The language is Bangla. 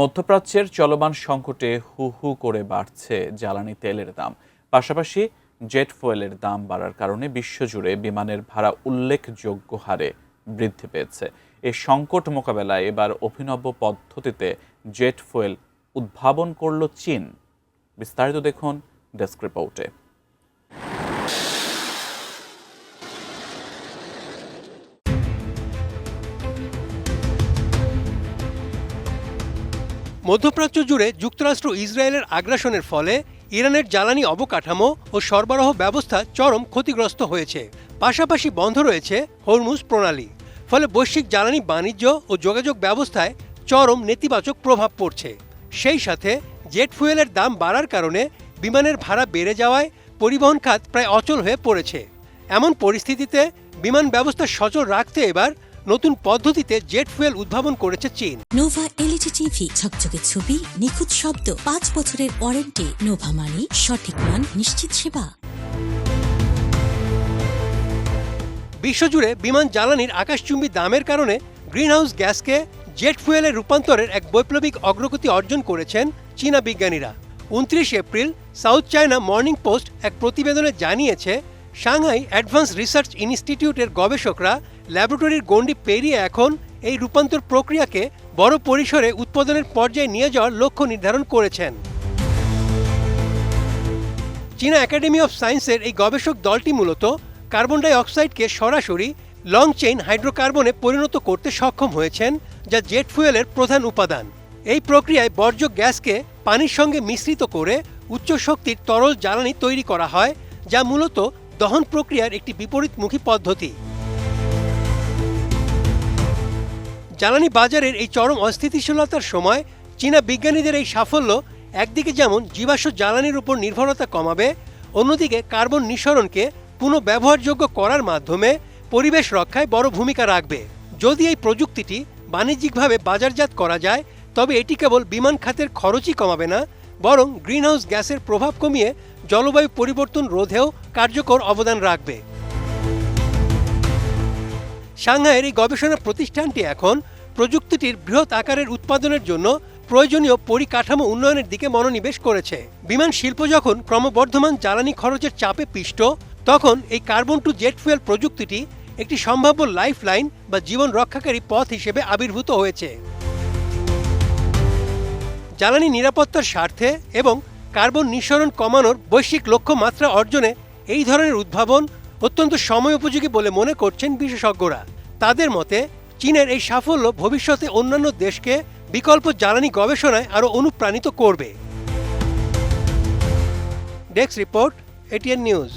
মধ্যপ্রাচ্যের চলমান সংকটে হু হু করে বাড়ছে জ্বালানি তেলের দাম। পাশাপাশি জেট ফুয়েলের দাম বাড়ার কারণে বিশ্বজুড়ে বিমানের ভাড়া উল্লেখযোগ্য হারে বৃদ্ধি পেয়েছে। এই সংকট মোকাবেলায় এবার অভিনব পদ্ধতিতে জেট ফুয়েল উদ্ভাবন করল চীন। বিস্তারিত দেখুন ডেস্ক রিপোর্টে। মধ্যপ্রাচ্য জুড়ে যুক্তরাষ্ট্র ইসরায়েলের আগ্রাসনের ফলে ইরানের জ্বালানি অবকাঠামো ও সরবরাহ ব্যবস্থা চরম ক্ষতিগ্রস্ত হয়েছে। পাশাপাশি বন্ধ রয়েছে হরমুজ প্রণালী। ফলে বৈশ্বিক জ্বালানি বাণিজ্য ও যোগাযোগ ব্যবস্থায় চরম নেতিবাচক প্রভাব পড়ছে। সেই সাথে জেট ফুয়েলের দাম বাড়ার কারণে বিমানের ভাড়া বেড়ে যাওয়ায় পরিবহন খাত প্রায় অচল হয়ে পড়েছে। এমন পরিস্থিতিতে বিমান ব্যবস্থা সচল রাখতে এবার নতুন পদ্ধতিতে জেট ফুয়েল উদ্ভাবন করেছে চীন। নোভা এলইডি টিভি, ঝকঝকে ছবি, নিখুঁত শব্দ, 5 বছরের ওয়ারেন্টি। নোভা মানে সঠিক মান, নিশ্চিত সেবা। বিশ্বজুড়ে বিমান জ্বালানির আকাশচুম্বী দামের কারণে গ্রিনহাউস গ্যাসকে জেট ফুয়েলে রূপান্তরের এক বৈপ্লবিক অগ্রগতি অর্জন করেছেন চীনা বিজ্ঞানীরা। 29 April south China morning post এক প্রতিবেদনে জানিয়েছে, সাংহাই অ্যাডভান্স রিসার্চ ইনস্টিটিউটের গবেষকরা ল্যাবরেটরির গণ্ডি পেরিয়ে এখন এই রূপান্তর প্রক্রিয়াকে বড় পরিসরে উৎপাদনের পর্যায়ে নিয়ে যাওয়ার লক্ষ্য নির্ধারণ করেছেন। চীনা একাডেমি অফ সায়েন্সের এই গবেষক দলটি মূলত কার্বন ডাই অক্সাইডকে সরাসরি লং চেইন হাইড্রোকার্বনে পরিণত করতে সক্ষম হয়েছেন, যা জেট ফুয়েলের প্রধান উপাদান। এই প্রক্রিয়ায় বর্জ্য গ্যাসকে পানির সঙ্গে মিশ্রিত করে উচ্চ শক্তির তরল জ্বালানি তৈরি করা হয়, যা মূলত দহন প্রক্রিয়ার একটি বিপরীতমুখী পদ্ধতি। জ্বালানি বাজারের এই চরম অস্থিতিশীলতার সময় চীনা বিজ্ঞানীদের এই সাফল্য একদিকে যেমন জীবাশ্ম জ্বালানির উপর নির্ভরতা কমাবে, অন্যদিকে কার্বন নিঃসরণকে পুনঃব্যবহারযোগ্য করার মাধ্যমে পরিবেশ রক্ষায় বড় ভূমিকা রাখবে। যদি এই প্রযুক্তিটি বাণিজ্যিকভাবে বাজারজাত করা যায়, তবে এটি কেবল বিমান খাতের খরচই কমাবে না, বরং গ্রিনহাউস গ্যাসের প্রভাব কমিয়ে জলবায়ু পরিবর্তন রোধেও কার্যকর অবদান রাখবে। সাংহাইয়ের এই গবেষণা প্রতিষ্ঠানটি এখন প্রযুক্তিটির বৃহৎ আকারের উৎপাদনের জন্য প্রয়োজনীয় পরিকাঠামো উন্নয়নের দিকে মনোনিবেশ করেছে। বিমান শিল্প যখন ক্রমবর্ধমান জ্বালানি খরচের চাপে পিষ্ট, তখন এই কার্বন টু জেট ফুয়েল প্রযুক্তিটি একটি সম্ভাব্য লাইফ লাইন বা জীবন রক্ষাকারী পথ হিসেবে আবির্ভূত হয়েছে। জ্বালানি নিরাপত্তার স্বার্থে এবং কার্বন নিঃসরণ কমানোর বৈশ্বিক লক্ষ্যমাত্রা অর্জনে এই ধরনের উদ্ভাবন অত্যন্ত সময়োপযোগী বলে মনে করছেন বিশেষজ্ঞরা। তাদের মতে চীনের এই সাফল্য ভবিষ্যতে অন্যান্য দেশকে বিকল্প জ্বালানি গবেষণায় আরও অনুপ্রাণিত করবে। Desk report, ATN news.